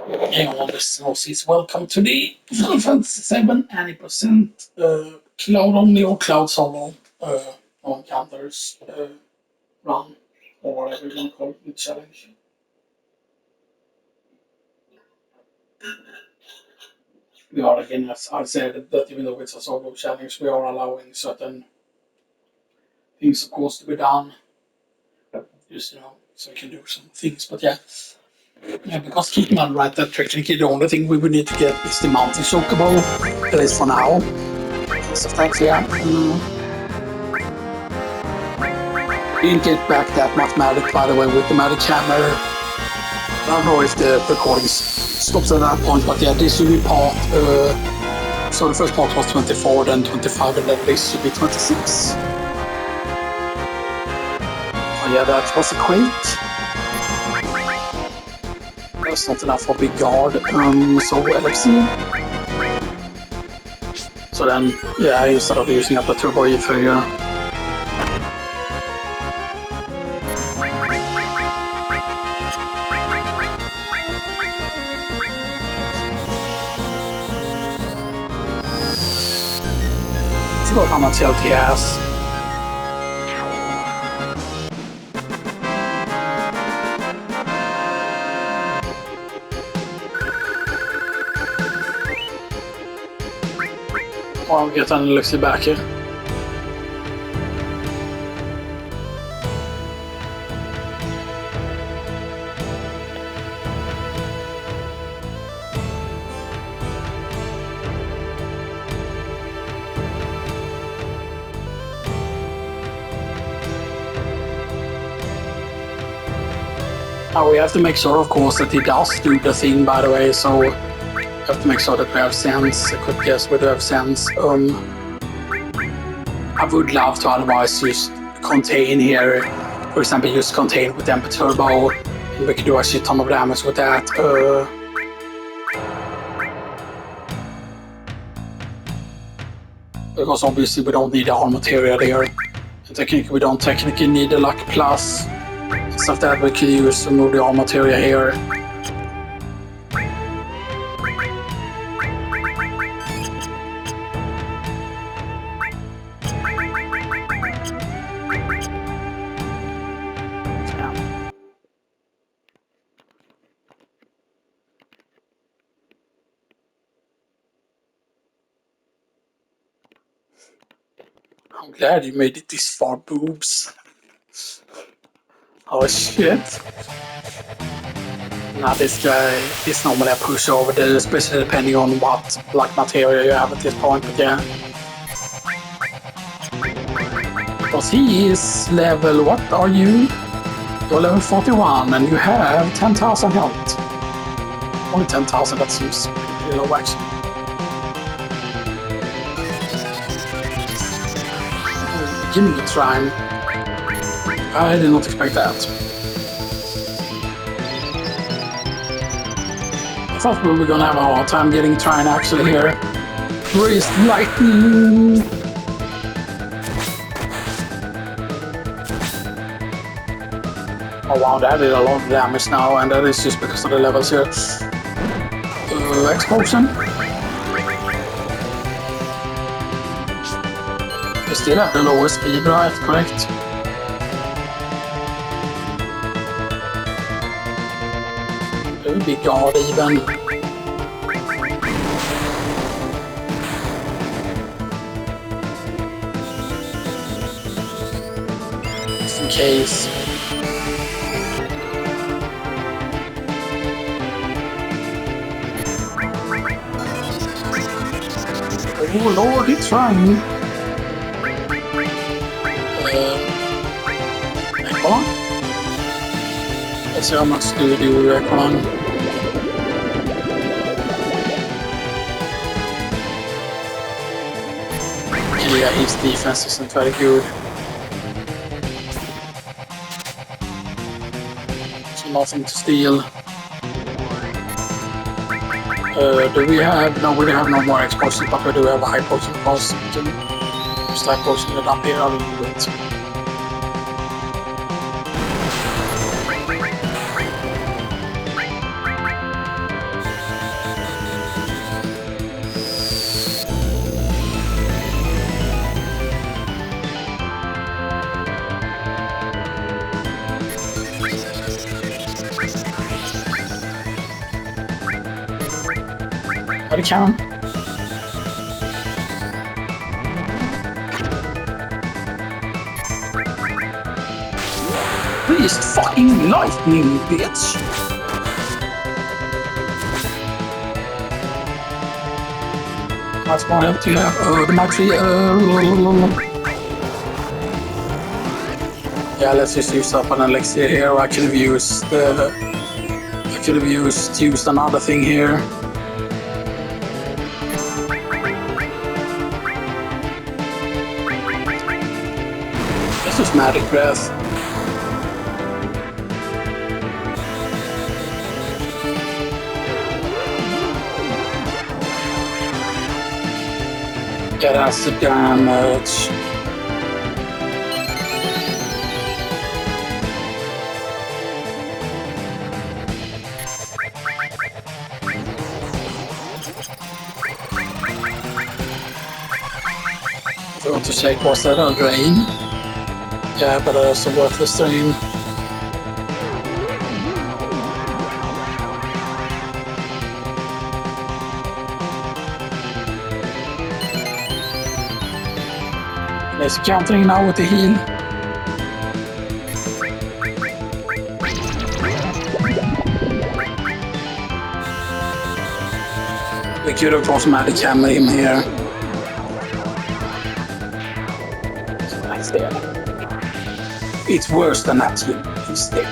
Hey all listeners, welcome to the Final Fantasy VII Any% Cloud Only or Cloud Solo on Canter's run, or whatever you want to call it, the challenge. We are again, as I said, that even though it's a solo challenge, we are allowing certain things, of course, to be done. Just, so we can do some things, but yeah. Yeah, because keep in mind, right, that technically the only thing we would need to get is the mountain Chocobo, at least for now. So thanks, yeah. Didn't get back that much magic, by the way, with the magic hammer. I don't know if the recording stops at that point, but yeah, this should be part. So the first part was 24, then 25, and then this should be 26. Oh yeah, that was a crate. That's not enough for big guard. So elixir. So then, yeah, instead of using up the turbo E3, let's go how much health he has. I'll get an elixir back here. Now we have to make sure, of course, that he does do the thing, by the way, so we have to make sure that we have sense. I could guess we do have sense. I would love to otherwise just contain here. For example, use contain with Emperor Turbo, and we can do a shit ton of damage with that. Because obviously we don't need the armor material there. And technically we don't technically need the luck plus. Stuff that we could use to move the armor material here. I'm glad you made it this far, boobs. Oh shit. Now this guy is normally a pushover, especially depending on what luck material you have at this point, but yeah. Because he is level, what are you? You're level 41 and you have 10,000 health. Only 10,000, that seems pretty low actually. Give me a Thyme. I did not expect that. I thought we were gonna have a hard time getting Thyme actually here. Raised lightning! Oh wow, that did a lot of damage now, and that is just because of the levels here. Explosion. You still have the lowest speed, right? Correct? Big guard even. Just in case. Oh lord, it's fine. Econ? Let's see how much do we do with Econ. Yeah, his defense isn't very good. So nothing to steal. Do we have... No, we have no more explosions, but we do have a high potion because we can just high potion it up here a little bit. Ja, det kan. Please fucking lightning, bitch! Much more health do you have? The Mark 3, Yeah, let's just use up an elixir here. I could have used used another thing here. This is magic breath. Get acid damage. I want to check, was that a drain? Yeah, but it's a worthless drain. Let's countering now with the heal. We could have got magic hammer him here. Nice there. It's worse than that heal. He's dead.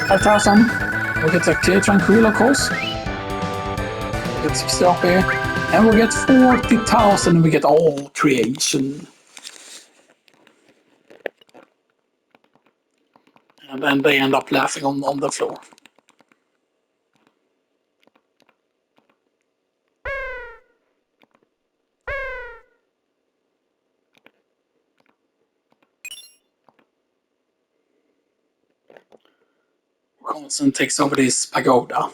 5,000. We get a clear tranquil, of course. We get 60 up here. And we get 40,000 and we get all creation. And then they end up laughing on the floor. Constant takes over this pagoda.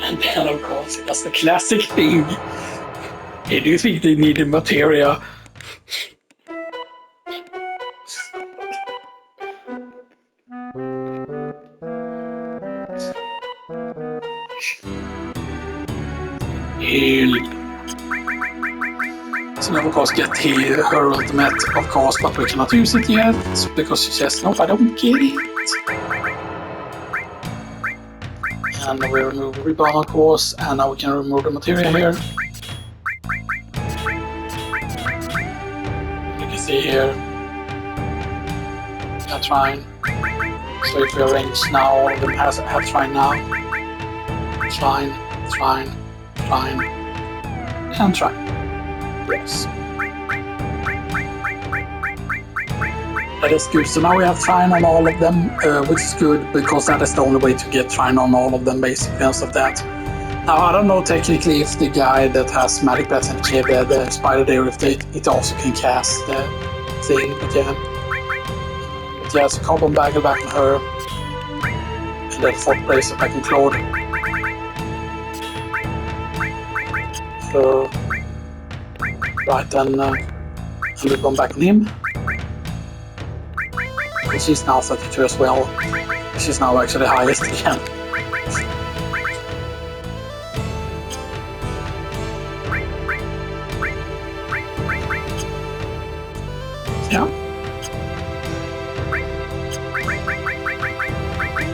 And then of course that's the classic thing. Hey, do you think they needed materia? Heal. So now of course get her ultimate, of course, but we cannot use it yet because she says no, I don't get it. And we remove the rebound, of course, and now we can remove the material here. You can see here, that's fine. So if we arrange now, all of them have fine now. Fine, fine, fine, and try. Yes. That is good. So now we have Thyme on all of them, which is good because that is the only way to get Thyme on all of them, basically, because of that. Now, I don't know technically if the guy that has Magic Bats and Kid, the Spider there, if it also can cast the thing, but yeah. But yeah, so Chocobo back on her. And then 4th place back on Claude. So, right then, and we'll go back on him. She's now 32 as well. She's now actually highest again. Yeah.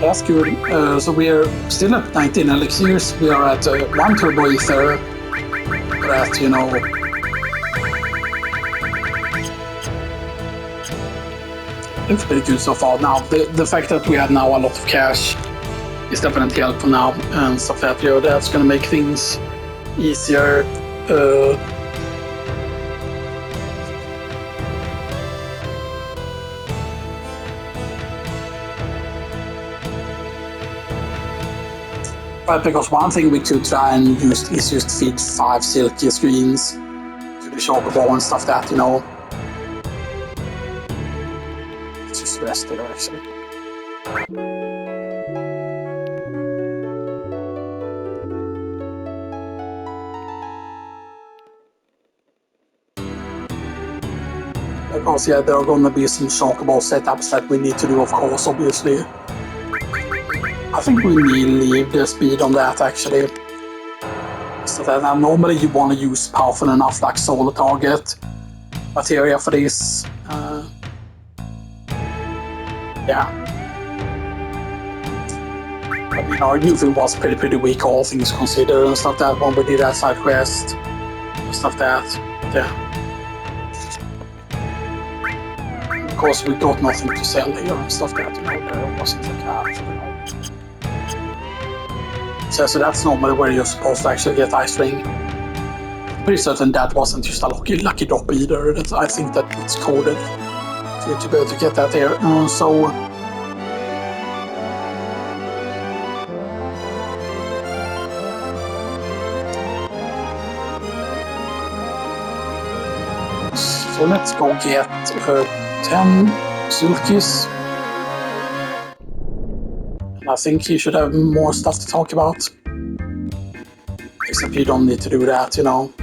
That's good. So we are still at 19 elixirs. We are at 1 turbo ether. We're at, you know, it's pretty good so far. Now, the fact that we have now a lot of cash is definitely helpful now, and stuff that, you know, that's gonna make things easier. But because one thing we could try and use is just feed 5 silky screens to the Chocobo and stuff that, you know. It's just rest there actually. Because yeah, there are gonna be some Chocobo setups that we need to do, of course, obviously. I think we leave the speed on that actually. So that normally you want to use powerful enough like solo target materia for this. Yeah. I mean, our UV was pretty weak, all things considered, and stuff that when we did that side quest and stuff that. Yeah. Of course, we got nothing to sell here and stuff that, you know, there wasn't a cash, you know. So that's normally where you're supposed to actually get Ice Ring. Pretty certain that wasn't just a lucky drop either. I think that it's coded for you to be able to get that here. So let's go get 10 Silkies. And I think he should have more stuff to talk about. Except you don't need to do that, you know.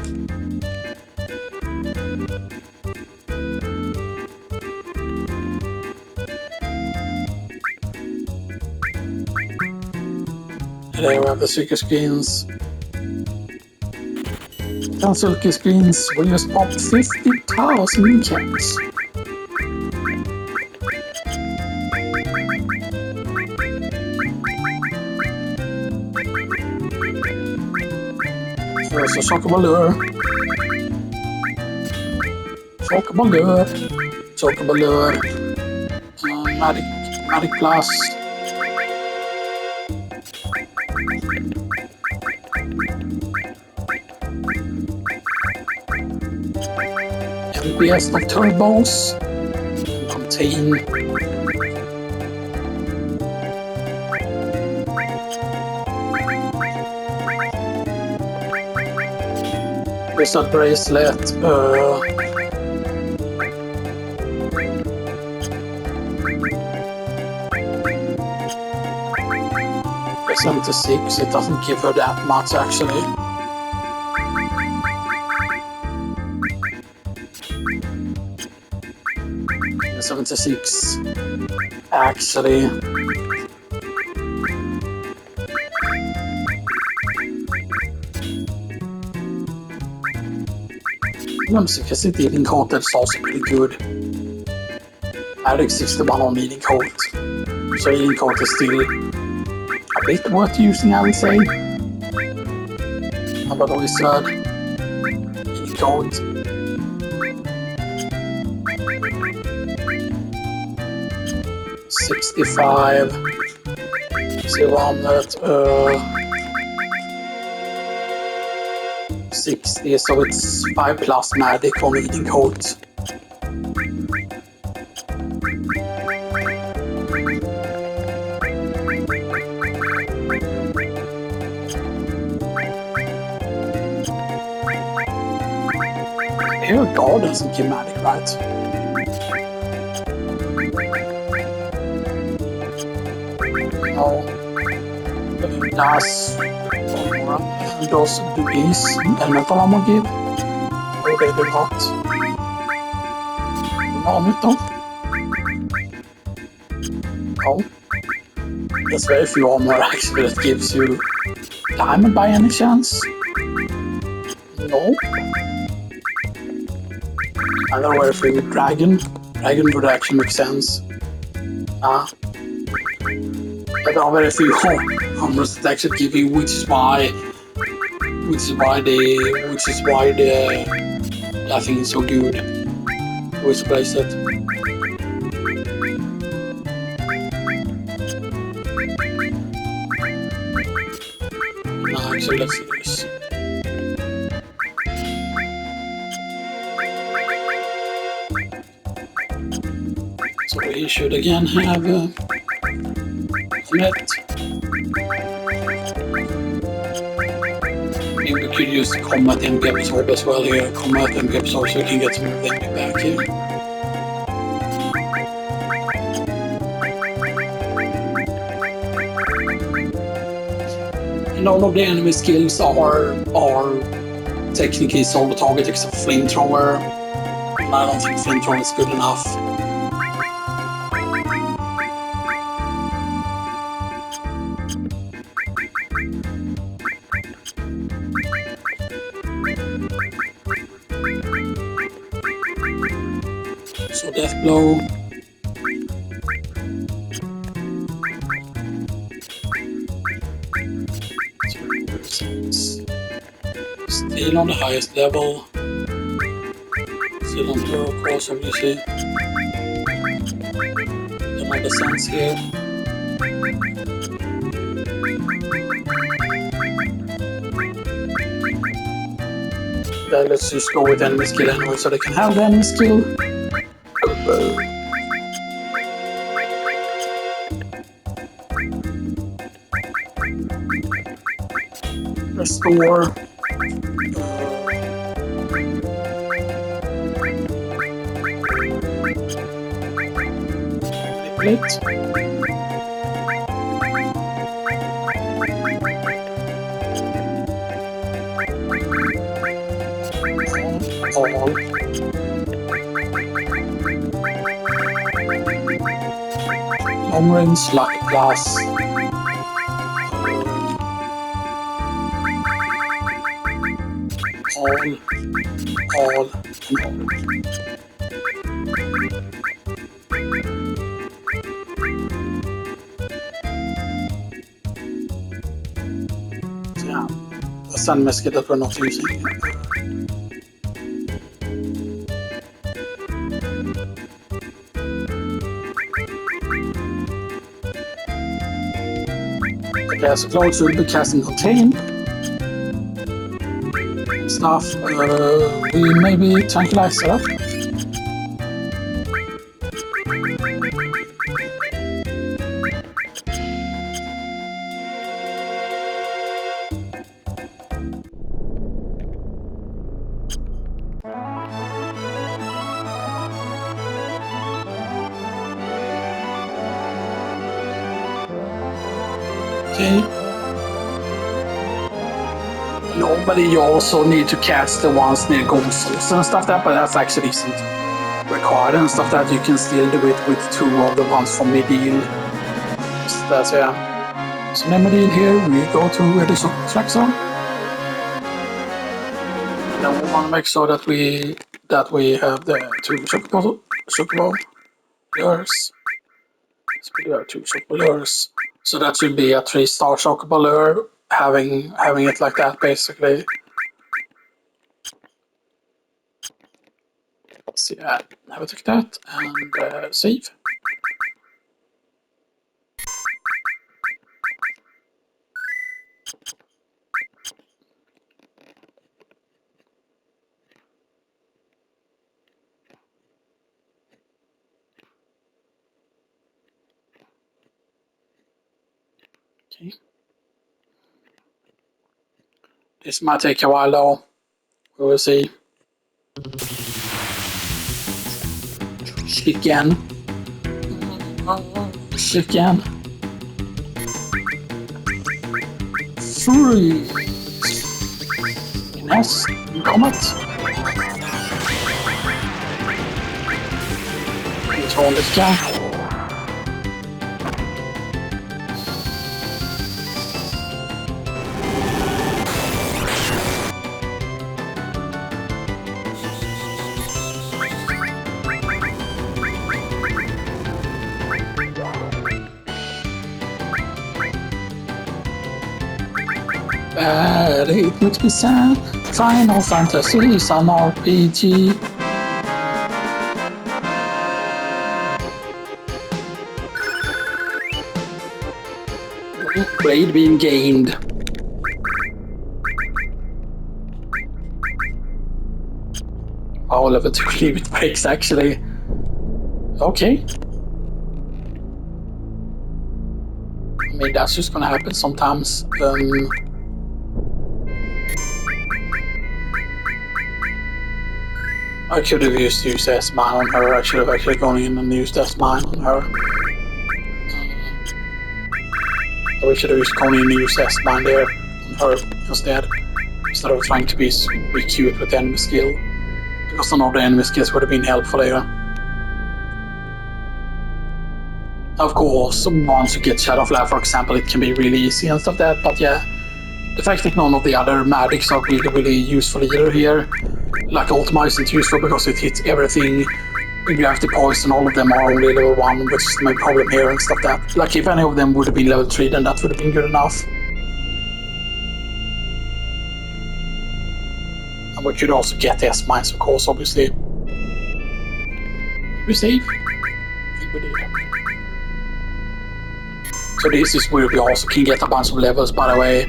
There we have the Silky Screens. 10 Silky Screens will just pop 50,000 caps. There's a Chocobo lure. Chocobo lure. Chocobo lure. Magic Plus. MPS of turbos. Contain. Wizard bracelet. The 76, it doesn't give her that much actually. The 76 actually. Because it eating coat that's also pretty good. Magic 61 on eating coat. So eating coat is still a bit worth using, I would say. How about the wizard? Eating coat. $65. 60, so it's 5 plus magic on eating coat. Here, God doesn't give magic, right? No. Does these elemental ammo give? Or they do not? Vanligt då? No. There's very few armor actually that gives you diamond by any chance? No. I don't know very few with dragon. Dragon would actually make sense. There are very few armors that actually give you, which is why the I think it's so good. Always place it. No, actually let's do this. So we should again have net. We could use the combat MP absorb as well here. Combat MP absorb so we can get some of the MP back here. And all of the enemy skills are technically solo target except flamethrower. And I don't think flamethrower is good enough. So death blow. Still on the highest level. Still on the low course, obviously. Another sense here. Then let's just go with enemy skill anyway so they can have the enemy skill. Restore. Manipulate. All. Long range, lucky plus. All, and all. So yeah, the sun musket that we're not using. Okay, so clothes will be casting contain. Stuff, we maybe tranquilize it up. Okay. But you also need to catch the ones near gold source and stuff that, but that's actually isn't required and stuff that you can still do it with two of the ones from Medil. So that's So then Medil here, we go to where the tracks are. Then we want to make sure that we have the two Chocobo lures. So we have two Chocobo lures. So that should be a 3-star Chocobo lure, having it like that basically. So yeah, have a look at that and save. Okay. This might take a while though. We will see. Chicken. Chicken. Freeze. Yes, comet. Control this guy. It makes me sad. Final Fantasy is an RPG. Grade being gained. Oh, level 2 limit breaks actually. Okay. I mean, that's just gonna happen sometimes. I could have used S-Mine on her. I should have actually gone in and used S-Mine on her. We should have just gone in and used S-Mine there on her instead of trying to be cute with the enemy skill. Because some of the enemy skills would have been helpful here. Of course, once you get Shadow Flare, for example, it can be really easy and stuff like that, but yeah. The fact that none of the other magics are really useful either here. Like Ultima isn't useful because it hits everything. Gravity Poison, all of them are only level 1, which is my problem here and stuff like that. Like if any of them would have been level 3, then that would have been good enough. And we could also get S-Mines, of course, obviously. Did we save? I think we did. So this is where we also can get a bunch of levels, by the way.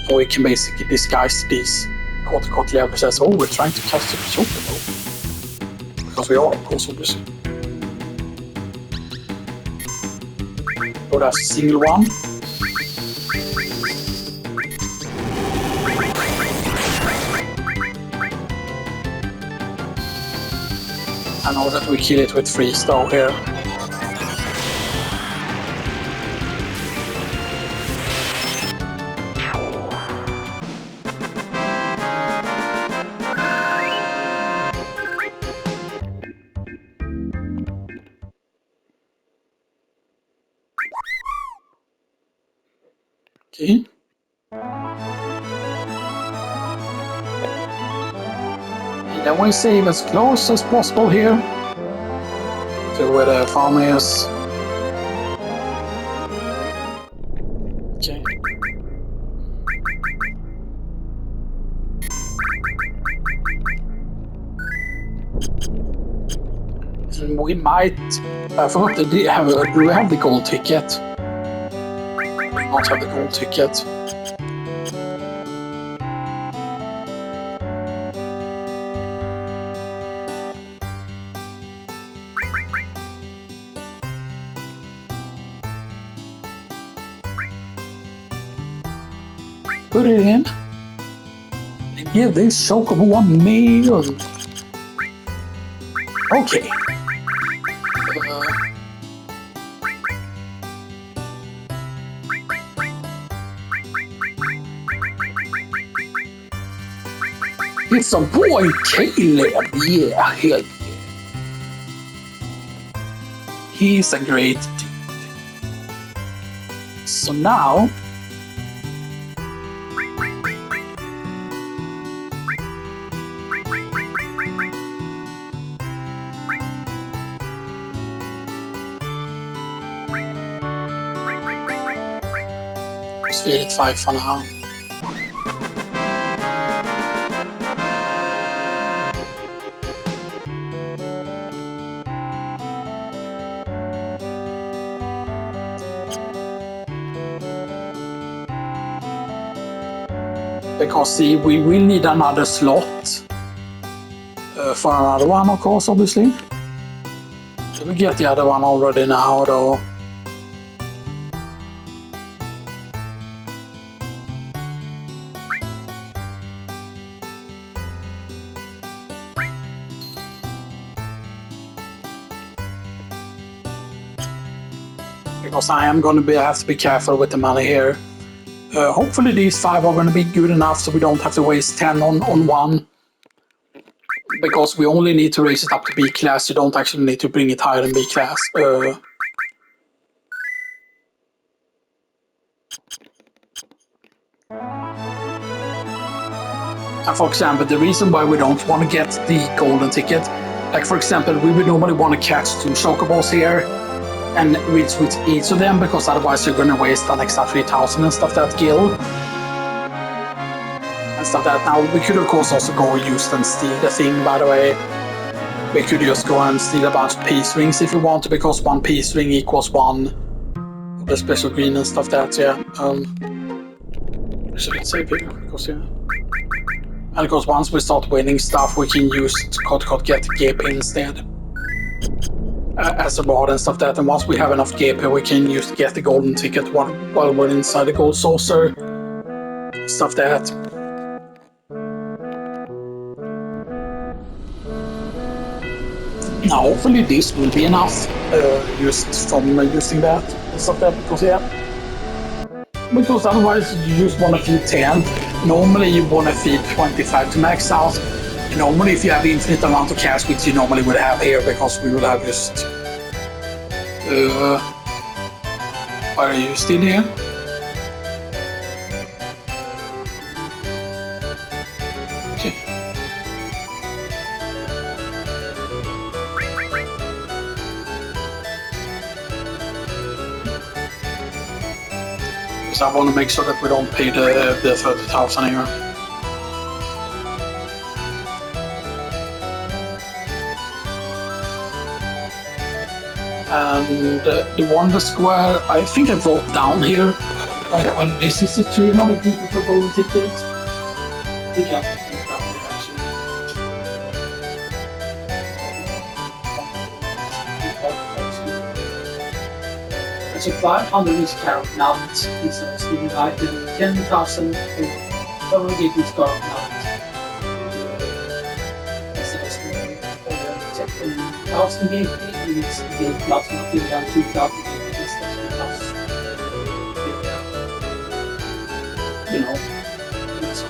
And we can basically disguise these quote-unquote levels as, oh, we're trying to catch the Chocobo. Because we are, of course, obviously. So that's a single one. I know that we kill it with freeze though here. Okay. And then we save as close as possible here to where the farm is. Okay. And we might. I forgot that do we have the gold ticket? We do not have the gold ticket. Put it in and give this Chocobo a meal. Okay. It's a boy, Caleb. Yeah, hell yeah. He's a great dude. So now, let's feed it 5 for now. Because see, we will need another slot for another one, of course, obviously. So we get the other one already now, though. Because I am going to have to be careful with the money here. Hopefully these 5 are going to be good enough so we don't have to waste 10 on one. Because we only need to raise it up to B class, you don't actually need to bring it higher than B class. And for example, the reason why we don't want to get the golden ticket, like for example, we would normally want to catch 2 Chocobos here and reach with each of them, because otherwise you're going to waste an extra 3,000 and stuff that gill. And stuff that. Now, we could of course also go use and steal the thing, by the way. We could just go and steal a bunch of peace rings if we want to, because 1 peace ring equals 1 of the special green and stuff that, yeah. So let's save here, because yeah. And of course, once we start winning stuff, we can use get GP instead. As a rod and stuff that, and once we have enough GP, we can use to get the golden ticket while we're inside the gold saucer. Stuff that. Now, hopefully this will be enough just from using that and stuff there, because otherwise you just want to feed 10. Normally you want to feed 25 to max out. And normally if you have infinite amount of cash, which you normally would have here, because we will have just... are you still here? Okay. Because I want to make sure that we don't pay the 30,000 here. And the Wonder Square, I think I wrote down here, like when this is a 300 people for golden ticket. I think I wrote down here actually. And so 500 is carrot nut instead of stealing item, 10,000 for 7 gig is carrot nut. Instead of stealing 10,000 gig. It's the plus material 2000 plus. You know, it's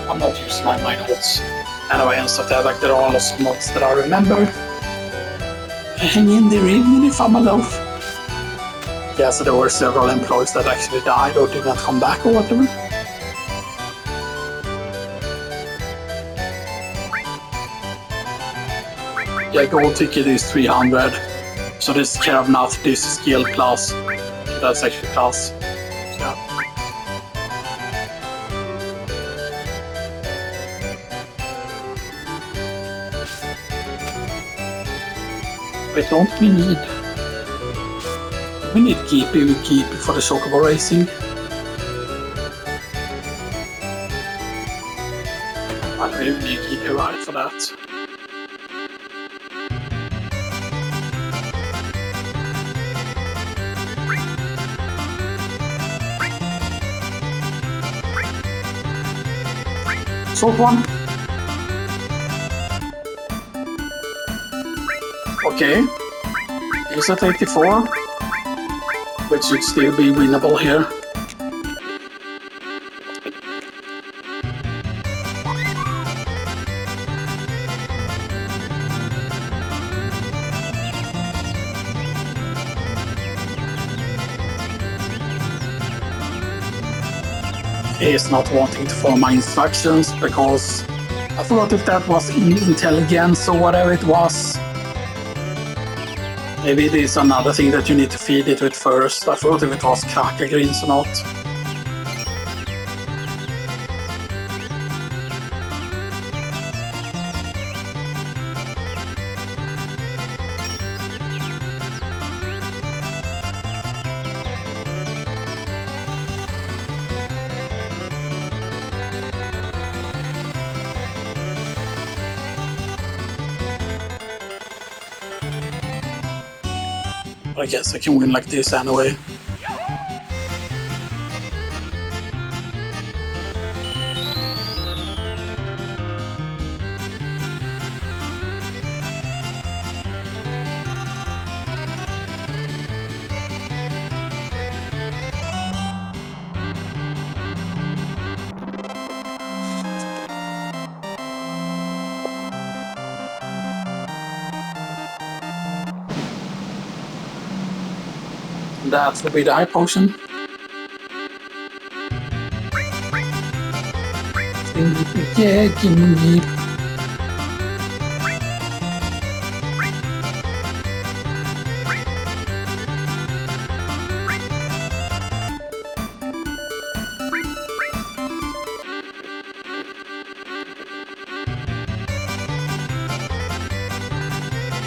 I'm not using my notes anyway and stuff there, like there are lots of notes that I remember. Hang in there even if I'm alone. Yeah, so there were several employees that actually died or did not come back or whatever. Yeah, gold ticket is 300. So this is care of not, this is skill plus. That's actually plus. So, yeah. But don't we need... We need Keepy for the Chocobo racing. I really need Keepy right for that. Short one. Okay. He's at 84. Which should still be winnable here. He is not wanting to follow my instructions because I forgot if that was intelligence or whatever it was. Maybe it is another thing that you need to feed it with first. I forgot if it was cracker greens or not. I guess I can win like this anyway. That will be the eye potion. Yeah, gimme.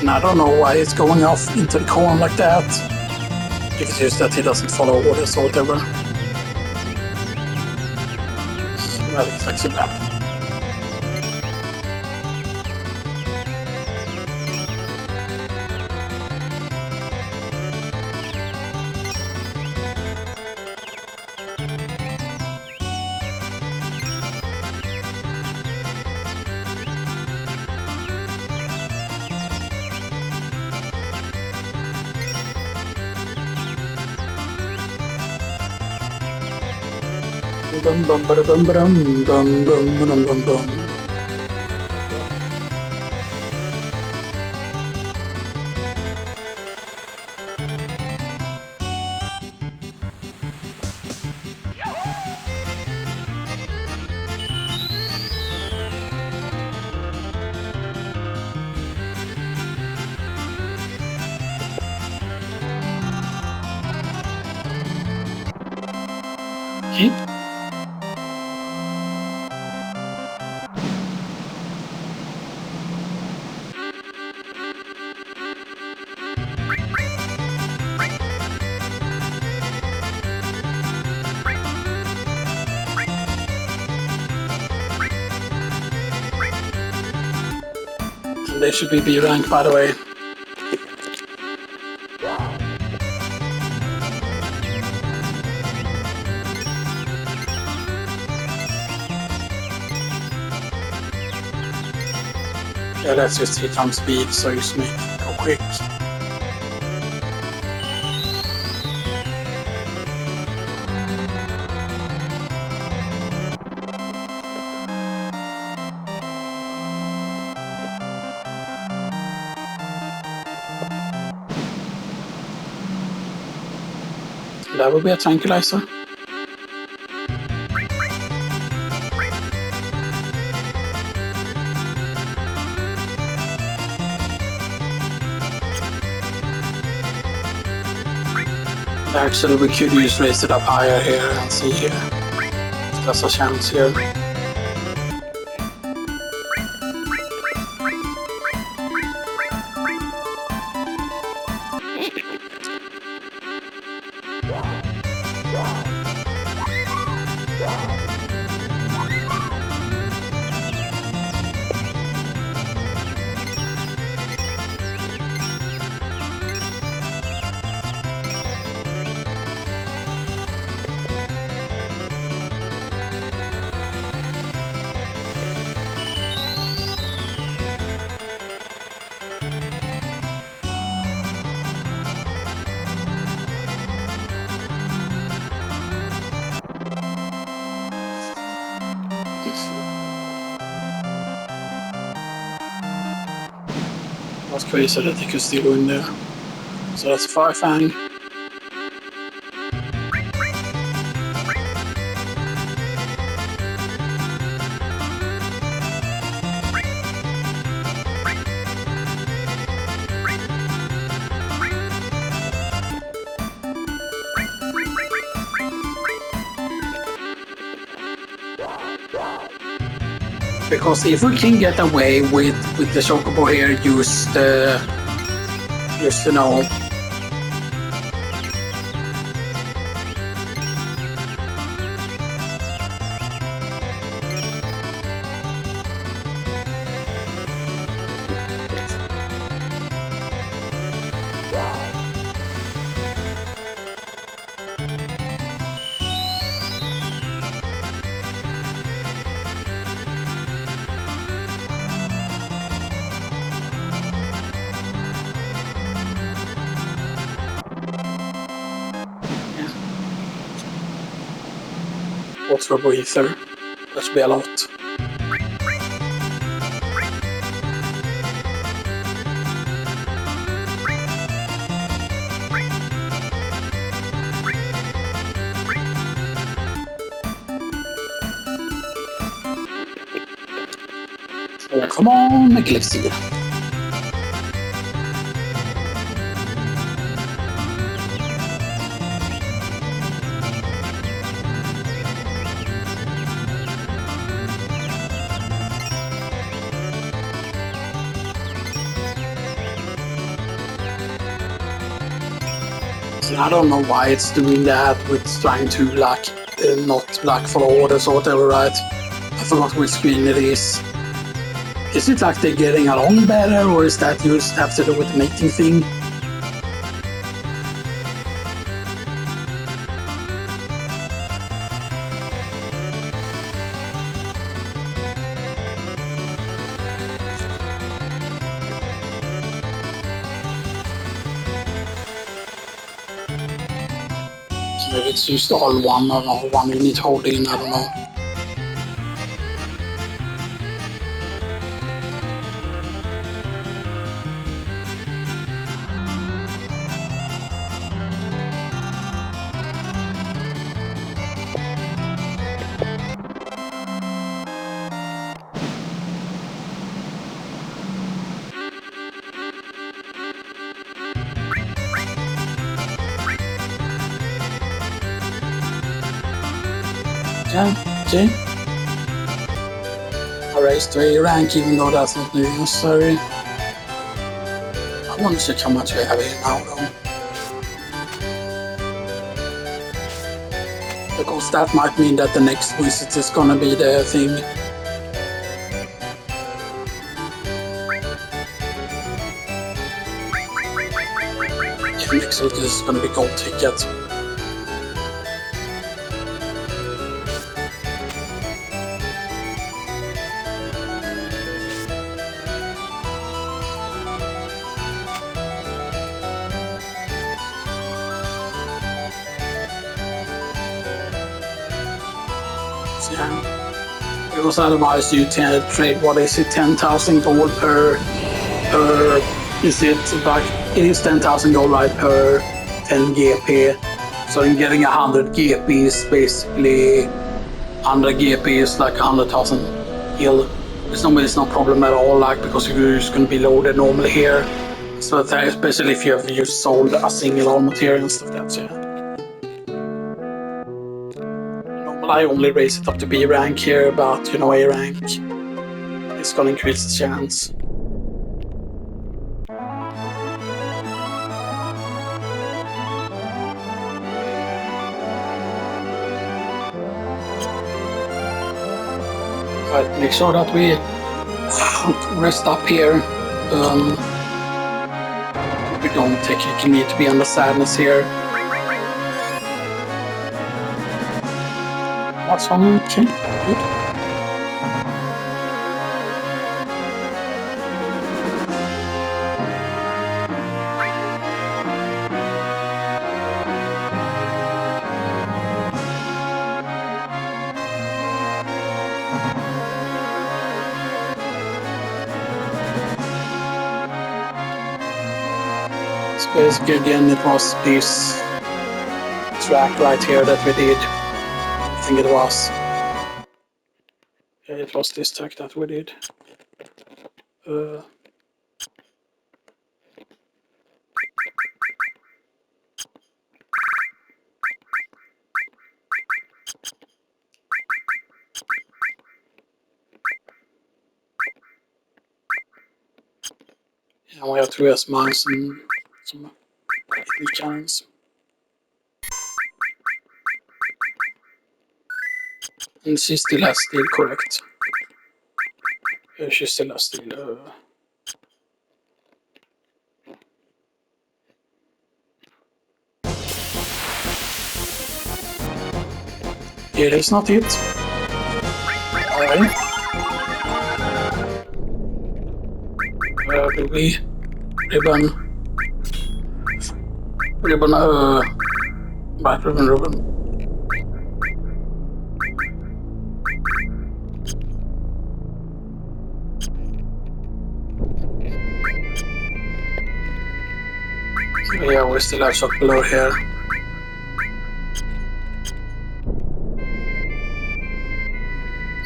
And I don't know why it's going off into the corner like that. If it's just that he doesn't follow orders or whatever. Well, it's actually bad. bum bum bada bum bum bum bum bum bum bum. Okay. And they should be B rank, by the way. Yeah, let's just hit on speed so you just make it go quick. That will be a tranquilizer. Actually, we could just raise it up higher here and see here. There's a chance here. That's crazy that they could still go in there. So that's Firefang. Because if we can get away with the Chocobo here, just you know, what's Turbo Ether? That should be a lot. Oh, come on, Elixir. I don't know why it's doing that with trying to like not like follow orders or whatever, right? I forgot which screen it is. Is it like they're getting along better, or is that just have to do with the mating thing? Maybe it's just all one or all one you need to hold in, I don't know. Yeah, see? I raised to A rank even though that's not necessary. I want to check how much we have here now though. Because that might mean that the next visit is gonna be the thing. Yeah, next visit is gonna be gold ticket. Yeah. Because otherwise you trade, what is it, 10,000 gold per, is it like, it is 10,000 gold right per 10 GP. So in getting 100 GP is basically, 100 GP is like 100,000 heal. It's no problem at all, like, because you're just going to be loaded normally here. So especially if you have just sold a single all material and stuff like that, yeah. I only raise it up to B rank here, but you know, A rank is gonna increase the chance. But make sure that we rest up here. We don't technically need to be under sadness here. That's on, okay, good. So basically again it was this track right here that we did. I think it was. Yeah, it was this track that we did. And we have 3 S-mines and some cans. And she still has steel, correct? She still has steel. It is not it. Alright. Do we ribbon, right, ribbon. Yeah, we still have Chocobo here.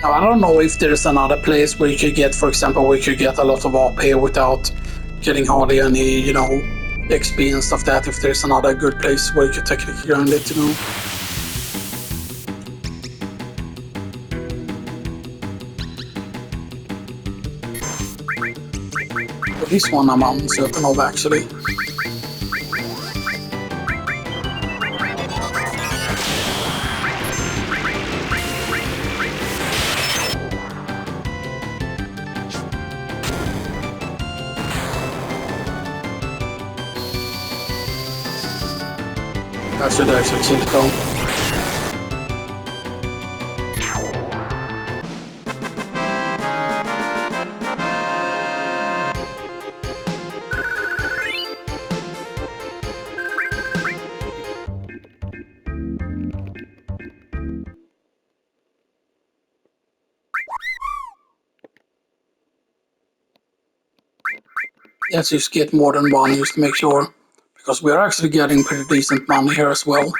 Now, I don't know if there's another place where you could get, for example, where you could get a lot of AP without getting hardly any, you know, XP and stuff like that. If there's another good place where you could technically grind it, you know. But this one I'm uncertain of, actually. I should actually keep going. Let's just get more than one just to make sure. Because we are actually getting pretty decent money here as well.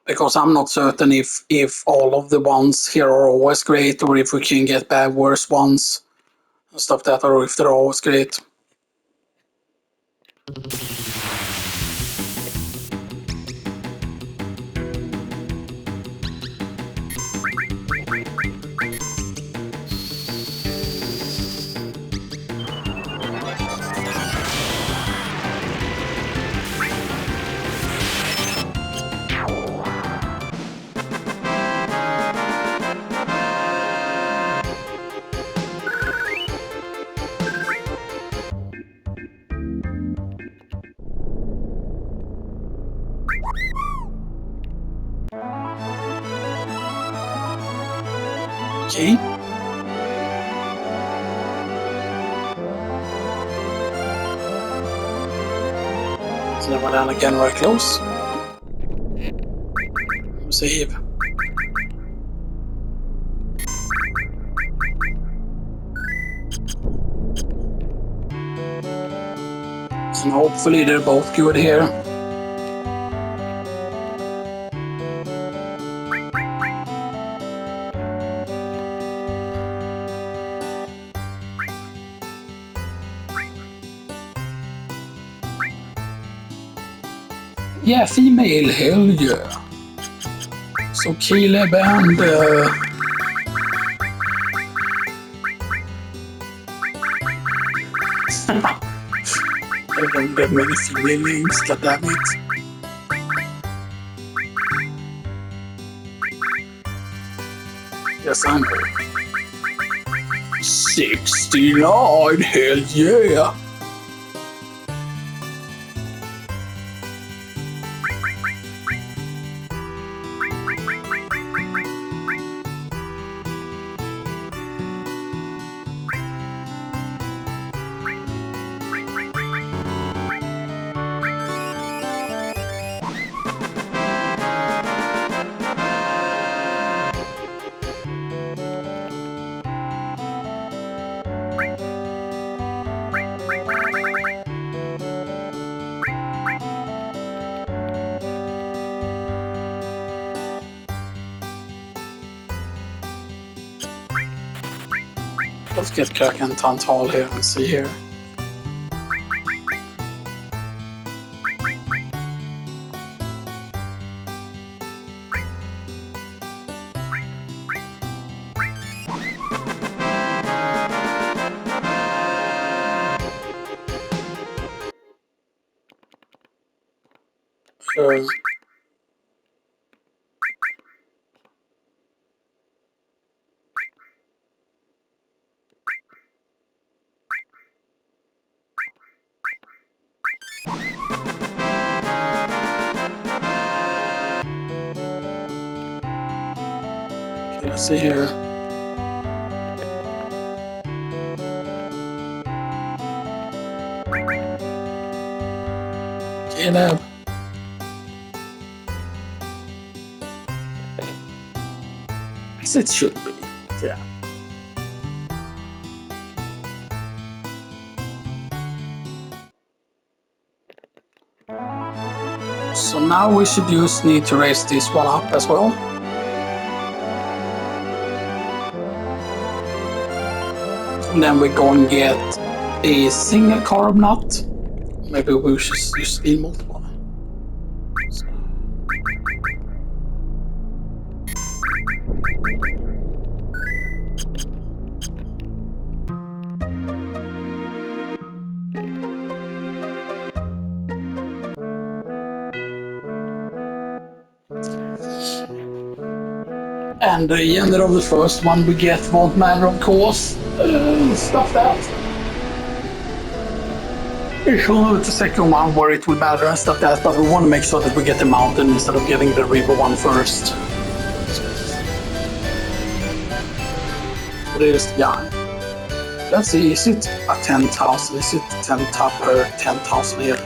Because I'm not certain if all of the ones here are always great, or if we can get bad worse ones and stuff like that, or if they're always great. Okay. So then we're down again very close. Save. And hopefully they're both good here. Yeah, female, hell yeah. So Caleb and I don't get many female names, god damn it. Yes, I know. 69, hell yeah. Let's get Kraken and Tantal here and see here. Sure. Let's see here. Caleb. As it should be, yeah. So now we should just need to raise this one up as well. And then we're going to get a single carb nut. Maybe we should just be multiple. So. And the end of the first one we get won't matter, of course. Stuff that. It's only with the second one where it will matter and stuff that, but we want to make sure that we get the mountain instead of getting the river one first. What is the guy? Let's see, is it a 10,000? Is it 10 top per 10,000 here?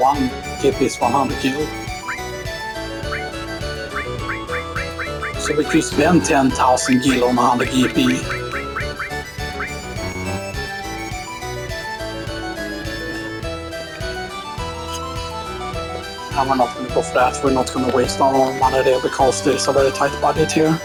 one tip is 100 kilo. So we could spend 10,000 kilo on 100 GP. And we're not going to go for that. We're not going to waste our own money there because there's a very tight budget here.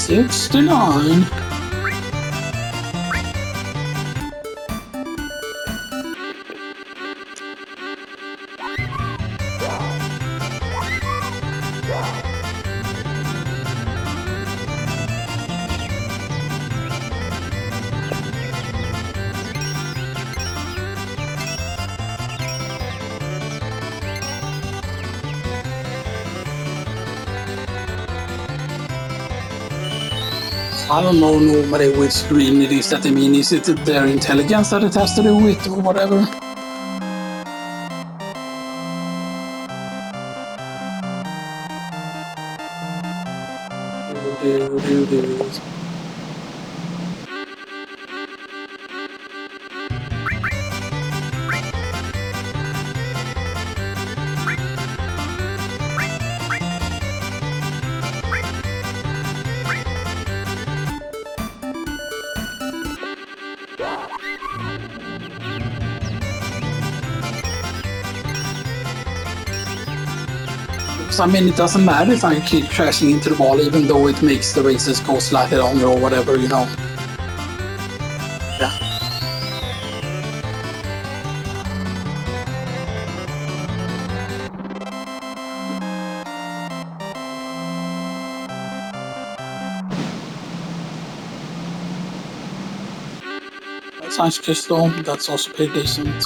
$69. I don't know normally which screen it is that they mean. Is it their intelligence that it has to do with or whatever? I mean, it doesn't matter if I keep crashing into the wall, even though it makes the races go slightly longer or whatever, you know. Yeah. That's nice crystal. That's also pretty decent.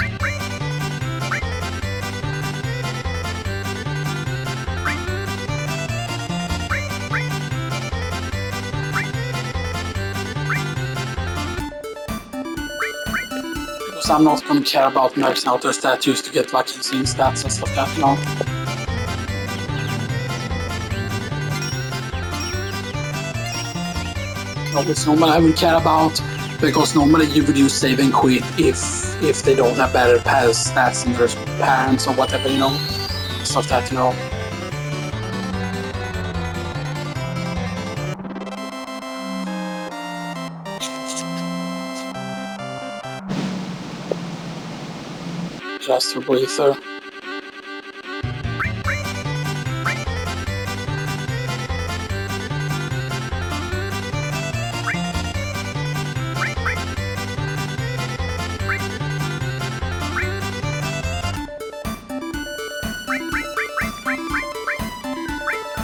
I'm not going to care about maxing out their statues to get like insane stats and stuff like that, you know. No, it's normally I would care about, because normally you would use save and quit if they don't have better stats than their parents or whatever, you know. Stuff like that, you know. Just a breather.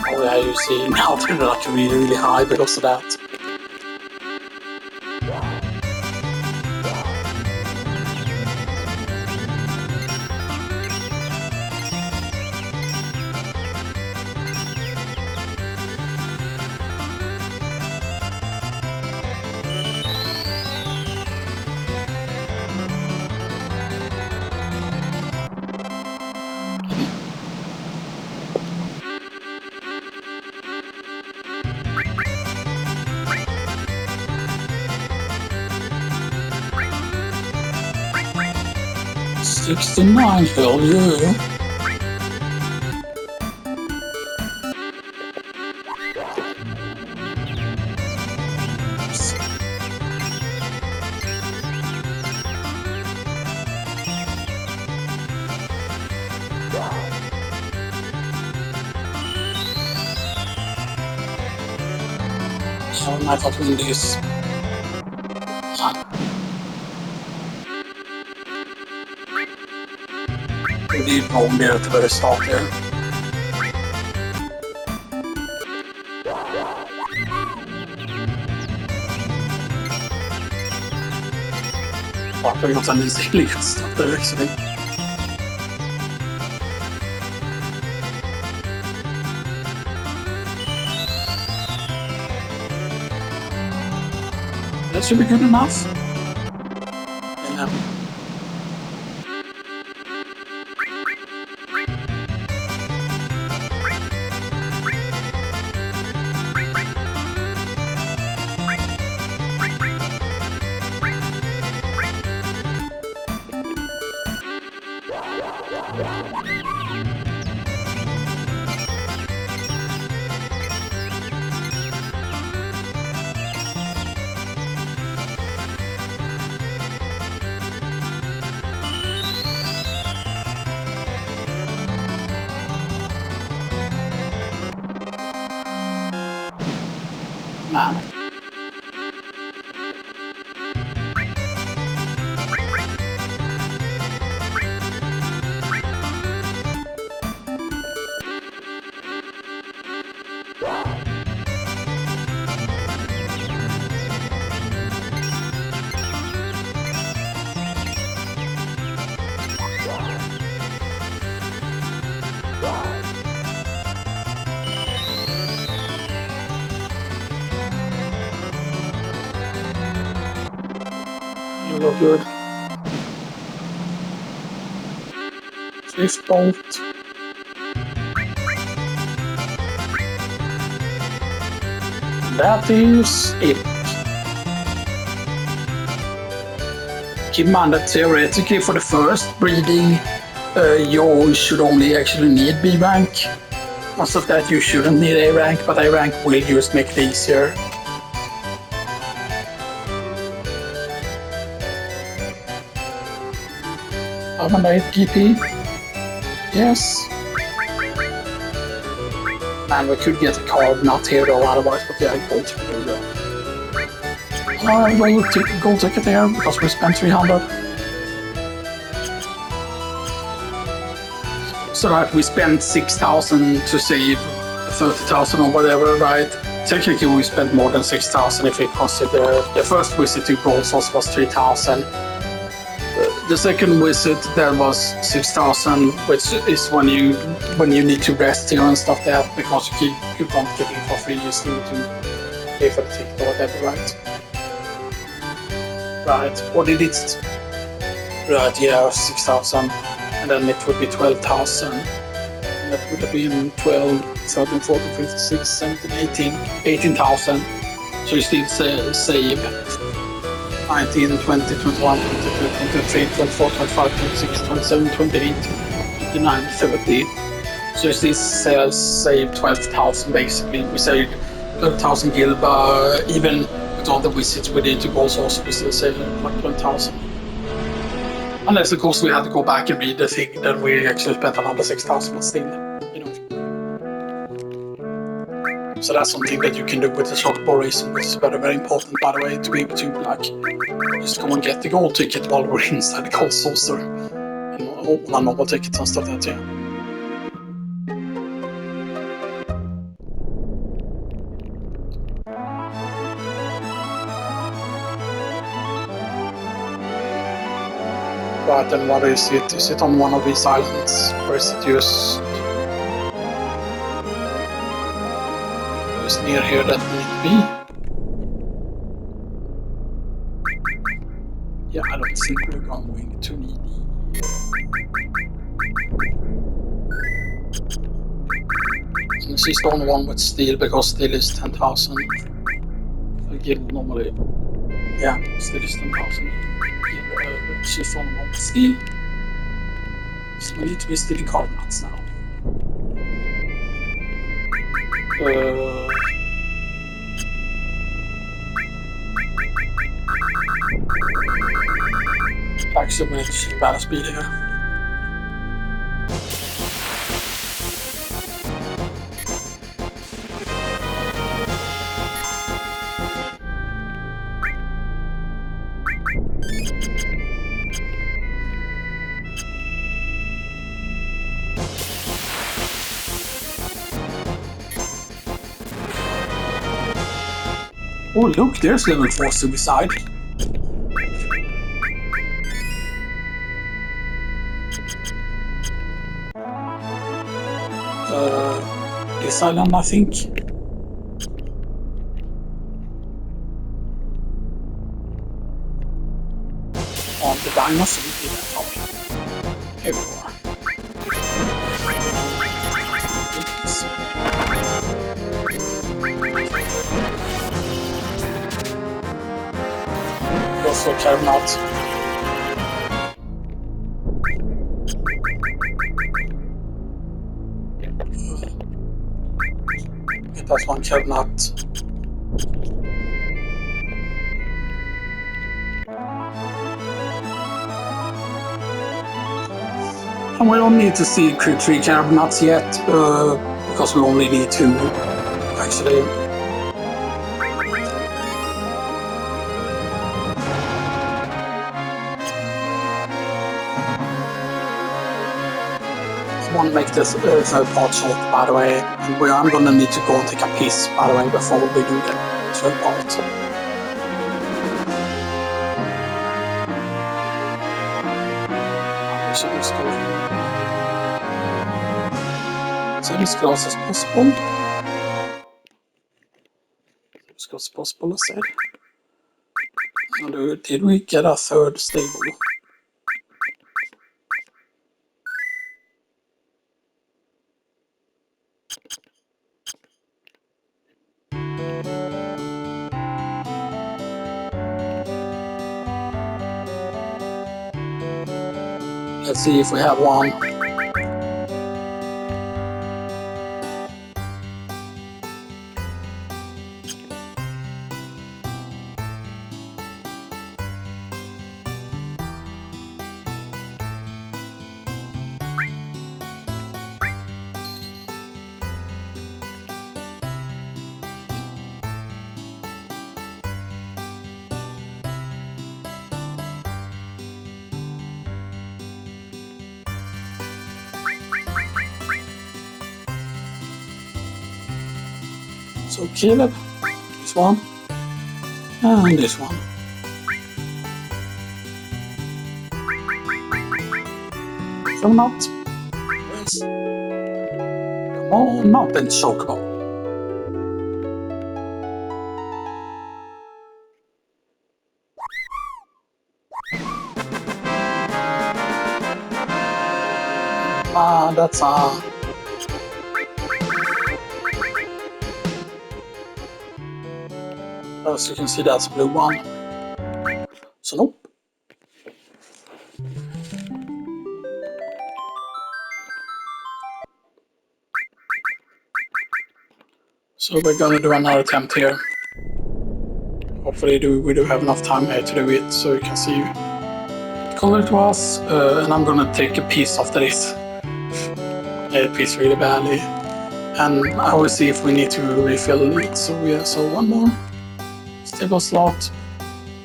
Oh yeah, you see now they're like really high because of that. $69, hell yeah. So I might not win this. Det är nog mer till vad start here. Fuck, I got an insane stuff there actually. That should be good enough. And, man. You look good. Fifth bolt. That is it. Keep in mind that theoretically for the first breeding, you should only actually need B rank. Most of that you shouldn't need A rank, but A rank will just make it easier. Eliminate GP. Yes. Man, we could get a card not here though, otherwise, but yeah, gold ticket though. Gold ticket there because we spent 300. So that we spent 6,000 to save 30,000 or whatever, right? Technically, we spent more than 6,000 if we consider the first visit to gold source was 3,000. The second visit there was 6,000, which is when you need to rest here and stuff like that because you can't get in for free. You still need to pay for the ticket or whatever, right? Right. What did it? Right. Yeah, 6,000, and then it would be 12,000. And that would have been 12, 13, 14, 15, 16, 17, 18,000. So you still save 19, 20, 21, 22, 23, 24, 25, 26, 27, 28, 29, 30. So you still save 12,000 basically. We saved 12,000 gil, but even with all the visits we did to gold source, we still saved like 12,000. Unless of course we had to go back and read the thing, then we actually spent another 6,000, but still, you know. So that's something that you can do with the Chocobo racing, which is very, very important, by the way, to be able to like just go and get the gold ticket while we're inside the gold saucer, and open our normal tickets and stuff like that, yeah. Right, and what is it? Is it on one of these islands, or is it just near here that need to be? Yeah, I don't think we're going to need and this is the only one with steel because steel is 10,000. Again, normally, yeah, steel is 10,000. She's the only one with steel. So we need to be stealing carbonates now. Actually, we need to see better speed here. Oh look, there's level 4 suicide. This island, I think. dinosaur in that top. Here we are. Also Carbonite. It has one Carbonite. And we don't need to see 3 Carbonates yet, because we only need 2, actually. I want to make this third part short, by the way, and I'm gonna need to go and take a piss, by the way, before we do the third part. So let's go as close as possible. As close as possible, I said. And did we get a third stable? Let's see if we have one. So Caleb, this one, and this one. Come out. Yes. Come on up and Chocobo. Ah, that's as you can see, that's a blue one. So nope. So we're gonna do another attempt here. Hopefully we do have enough time here to do it, so you can see what color it was. And I'm gonna take a piece after this. A piece really badly. And I will see if we need to refill it. So one more stable slot.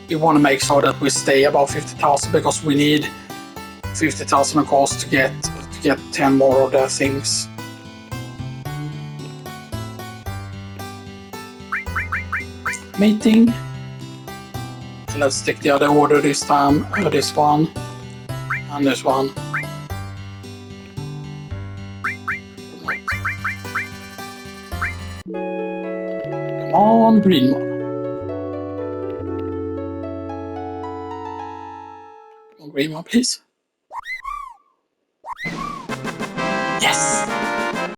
We want to make sure that we stay above 50,000 because we need 50,000 of course to get 10 more of the things. Mating. And let's take the other order this time. This one and this one. Come on, green one. Come on, green one, please.